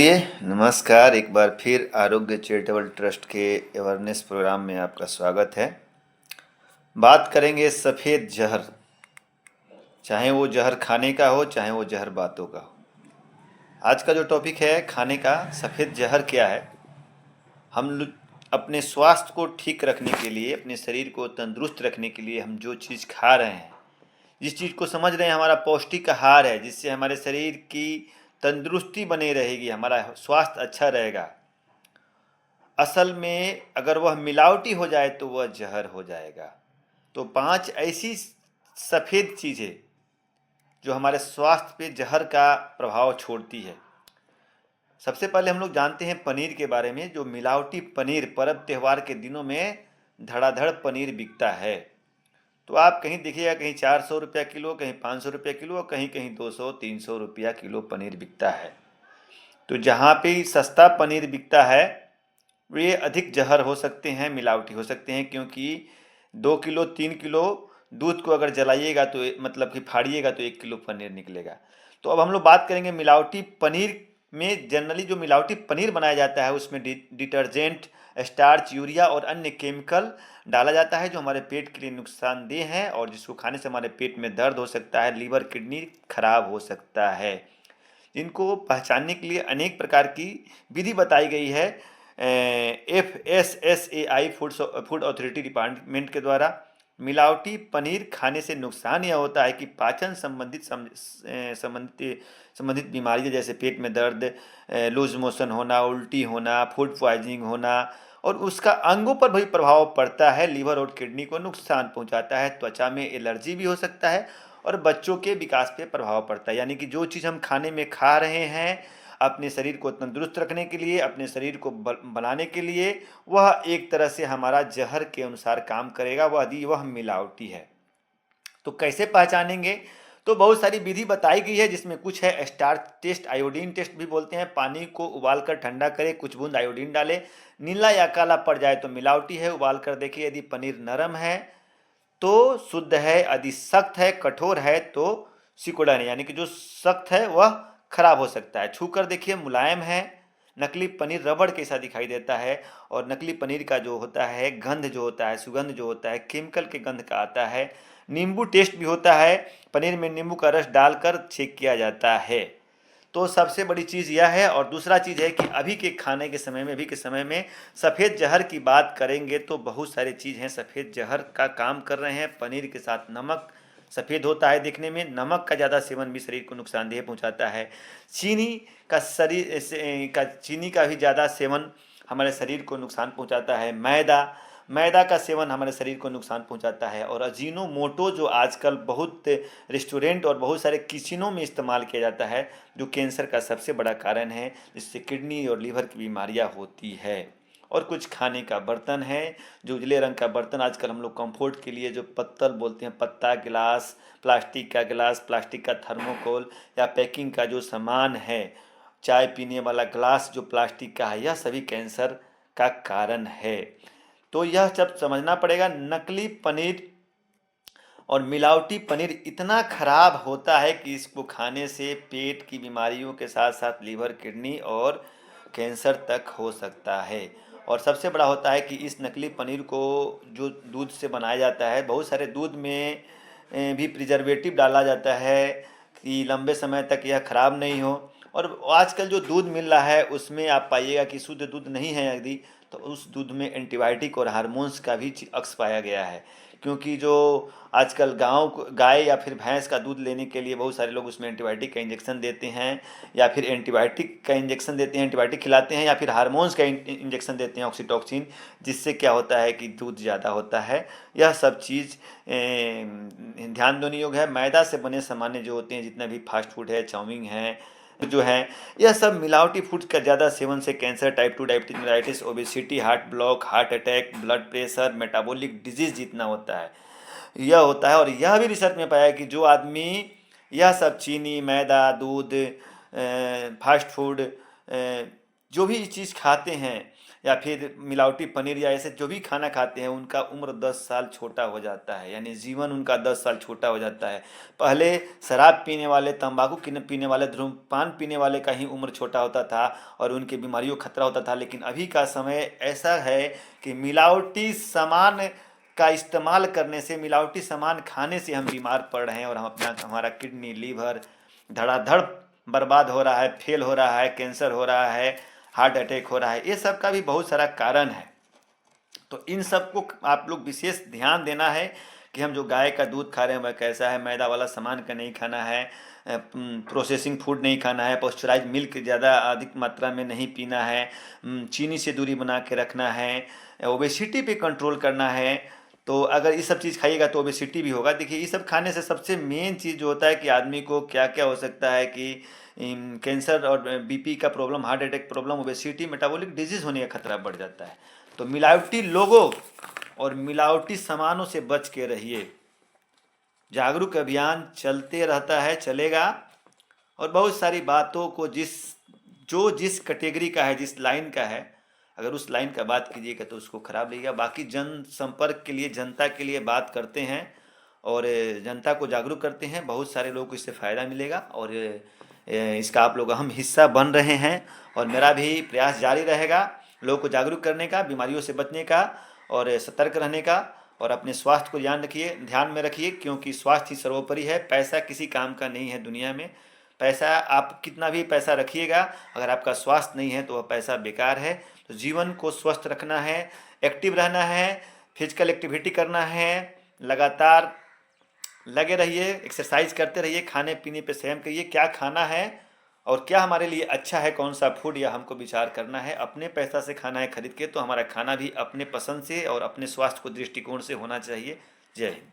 नमस्कार। एक बार फिर आरोग्य चैरिटेबल ट्रस्ट के अवेयरनेस प्रोग्राम में आपका स्वागत है। बात करेंगे सफ़ेद जहर, चाहे वो जहर खाने का हो चाहे वो जहर बातों का हो। आज का जो टॉपिक है खाने का, सफ़ेद जहर क्या है। अपने स्वास्थ्य को ठीक रखने के लिए, अपने शरीर को तंदुरुस्त रखने के लिए हम जो चीज़ खा रहे हैं, जिस चीज़ को समझ रहे हैं हमारा पौष्टिक आहार है, जिससे हमारे शरीर की तंदुरुस्ती बनी रहेगी, हमारा स्वास्थ्य अच्छा रहेगा, असल में अगर वह मिलावटी हो जाए तो वह जहर हो जाएगा। तो 5 ऐसी सफ़ेद चीज़ें जो हमारे स्वास्थ्य पे जहर का प्रभाव छोड़ती है। सबसे पहले हम लोग जानते हैं पनीर के बारे में। जो मिलावटी पनीर पर्व त्यौहार के दिनों में धड़ाधड़ पनीर बिकता है, तो आप कहीं देखिएगा, कहीं 400 रुपया किलो, कहीं 500 रुपया किलो और कहीं कहीं 200-300 रुपया किलो पनीर बिकता है। तो जहाँ पे सस्ता पनीर बिकता है वे अधिक जहर हो सकते हैं, मिलावटी हो सकते हैं, क्योंकि 2 किलो 3 किलो दूध को अगर जलाइएगा तो मतलब कि फाड़िएगा तो 1 किलो पनीर निकलेगा। तो अब हम लोग बात करेंगे मिलावटी पनीर में। जनरली जो मिलावटी पनीर बनाया जाता है उसमें डिटर्जेंट, स्टार्च, यूरिया और अन्य केमिकल डाला जाता है जो हमारे पेट के लिए नुकसानदेह है और जिसको खाने से हमारे पेट में दर्द हो सकता है, लीवर किडनी खराब हो सकता है। इनको पहचानने के लिए अनेक प्रकार की विधि बताई गई है FSSAI फूड अथॉरिटी डिपार्टमेंट के द्वारा। मिलावटी पनीर खाने से नुकसान यह होता है कि पाचन संबंधित बीमारियां जैसे पेट में दर्द, लूज मोशन होना, उल्टी होना, फूड पॉइजनिंग होना और उसका अंगों पर भी प्रभाव पड़ता है। लीवर और किडनी को नुकसान पहुंचाता है, त्वचा में एलर्जी भी हो सकता है और बच्चों के विकास पे प्रभाव पड़ता है। यानी कि जो चीज़ हम खाने में खा रहे हैं अपने शरीर को तंदुरुस्त रखने के लिए, अपने शरीर को बनाने के लिए, वह एक तरह से हमारा जहर के अनुसार काम करेगा, यदि वह मिलावटी है। तो कैसे पहचानेंगे? तो बहुत सारी विधि बताई गई है, जिसमें कुछ है स्टार्च टेस्ट, आयोडीन टेस्ट भी बोलते हैं। पानी को उबालकर ठंडा करें, कुछ बूंद आयोडीन डालें, नीला या काला पड़ जाए तो मिलावटी है। उबाल कर देखिए, यदि पनीर नरम है तो शुद्ध है, यदि सख्त है, कठोर है तो सिकुड़न है, यानी कि जो सख्त है वह खराब हो सकता है। छू कर देखिए, मुलायम है। नकली पनीर रबड़ के ऐसा दिखाई देता है और नकली पनीर का जो होता है गंध, जो होता है सुगंध, जो होता है केमिकल के गंध का आता है। नींबू टेस्ट भी होता है, पनीर में नींबू का रस डालकर चेक किया जाता है। तो सबसे बड़ी चीज़ यह है। और दूसरा चीज़ है कि अभी के खाने के समय में, अभी के समय में सफ़ेद जहर की बात करेंगे तो बहुत सारी चीज़ हैं सफ़ेद जहर का काम कर रहे हैं। पनीर के साथ नमक सफ़ेद होता है दिखने में, नमक का ज़्यादा सेवन भी शरीर को नुकसानदेह पहुंचाता है। चीनी चीनी का भी ज़्यादा सेवन हमारे शरीर को नुकसान पहुंचाता है। मैदा का सेवन हमारे शरीर को नुकसान पहुंचाता है। और अजीनोमोटो जो आजकल बहुत रेस्टोरेंट और बहुत सारे किचनों में इस्तेमाल किया जाता है, जो कैंसर का सबसे बड़ा कारण है, जिससे किडनी और लीवर की बीमारियां होती है। और कुछ खाने का बर्तन है, जो उजले रंग का बर्तन आजकल हम लोग कंफर्ट के लिए जो पत्तल बोलते हैं, पत्ता गिलास, प्लास्टिक का गिलास, प्लास्टिक का थर्मोकोल या पैकिंग का जो सामान है, चाय पीने वाला ग्लास जो प्लास्टिक का है, यह सभी कैंसर का कारण है। तो यह सब समझना पड़ेगा। नकली पनीर और मिलावटी पनीर इतना खराब होता है कि इसको खाने से पेट की बीमारियों के साथ साथ लीवर, किडनी और कैंसर तक हो सकता है। और सबसे बड़ा होता है कि इस नकली पनीर को जो दूध से बनाया जाता है, बहुत सारे दूध में भी प्रिजर्वेटिव डाला जाता है कि लंबे समय तक यह खराब नहीं हो। और आजकल जो दूध मिल रहा है उसमें आप पाइएगा कि शुद्ध दूध नहीं है, यदि तो उस दूध में एंटीबायोटिक और हार्मोन्स का भी अक्स पाया गया है। क्योंकि जो आजकल गाय या फिर भैंस का दूध लेने के लिए बहुत सारे लोग उसमें एंटीबायोटिक का इंजेक्शन देते हैं, या फिर एंटीबायोटिक का इंजेक्शन देते हैं, एंटीबायोटिक खिलाते हैं, या फिर हार्मोन्स का इंजेक्शन देते हैं, ऑक्सीटॉक्सिन, जिससे क्या होता है कि दूध ज़्यादा होता है। यह सब चीज़ ध्यान देने योग्य है। मैदा से बने सामान्य जो होते हैं, जितना भी फास्ट फूड है, चाउमीन है, जो है, यह सब मिलावटी फूड का ज़्यादा सेवन से cancer, type 2 diabetes, obesity, heart block, heart attack, blood pressure, metabolic disease जितना होता है यह होता है। और यह भी रिसर्च में पाया है कि जो आदमी यह सब चीनी, मैदा, दूध, फास्ट फूड, जो भी चीज़ खाते हैं या फिर मिलावटी पनीर या ऐसे जो भी खाना खाते हैं, उनका उम्र 10 साल छोटा हो जाता है, यानी जीवन उनका 10 साल छोटा हो जाता है। पहले शराब पीने वाले, तंबाकू पीने वाले, धूम्रपान पीने वाले का ही उम्र छोटा होता था और उनकी बीमारियों का खतरा होता था। लेकिन अभी का समय ऐसा है कि मिलावटी सामान का इस्तेमाल करने से, मिलावटी सामान खाने से हम बीमार पड़ रहे हैं और हमारा किडनी, लीवर धड़ाधड़ बर्बाद हो रहा है, फेल हो रहा है, कैंसर हो रहा है, हार्ट अटैक हो रहा है। ये सब का भी बहुत सारा कारण है। तो इन सब को आप लोग विशेष ध्यान देना है कि हम जो गाय का दूध खा रहे हैं वह कैसा है, मैदा वाला सामान का नहीं खाना है, प्रोसेसिंग फूड नहीं खाना है, पॉस्चराइज मिल्क ज़्यादा अधिक मात्रा में नहीं पीना है, चीनी से दूरी बना के रखना है, ओबेसिटी पे कंट्रोल करना है। तो अगर ये सब चीज़ खाइएगा तो ओबेसिटी भी होगा। देखिए, ये सब खाने से सबसे मेन चीज़ जो होता है कि आदमी को क्या क्या हो सकता है कि कैंसर और बीपी का problem, heart attack problem, obesity, metabolic disease होने का खतरा बढ़ जाता है। तो मिलावटी लोगों और मिलावटी सामानों से बच के रहिए। जागरूक अभियान चलते रहता है, चलेगा, और बहुत सारी बातों को जिस कैटेगरी का है, जिस लाइन का है, अगर उस लाइन का बात कीजिएगा तो उसको खराब लगेगा। बाकी जन संपर्क के लिए, जनता के लिए बात करते हैं और जनता को जागरूक करते हैं, बहुत सारे लोगों को इससे फ़ायदा मिलेगा और इसका आप लोग अहम हिस्सा बन रहे हैं। और मेरा भी प्रयास जारी रहेगा लोगों को जागरूक करने का, बीमारियों से बचने का और सतर्क रहने का। और अपने स्वास्थ्य को ध्यान में रखिए, क्योंकि स्वास्थ्य ही सर्वोपरि है। पैसा किसी काम का नहीं है दुनिया में। पैसा, आप कितना भी पैसा रखिएगा, अगर आपका स्वास्थ्य नहीं है तो वह पैसा बेकार है। तो जीवन को स्वस्थ रखना है, एक्टिव रहना है, फिजिकल एक्टिविटी करना है, लगातार लगे रहिए, एक्सरसाइज करते रहिए, खाने पीने पे संयम करिए, क्या खाना है और क्या हमारे लिए अच्छा है, कौन सा फूड, या हमको विचार करना है। अपने पैसा से खाना है खरीद के, तो हमारा खाना भी अपने पसंद से और अपने स्वास्थ्य को दृष्टिकोण से होना चाहिए। जय हिंद।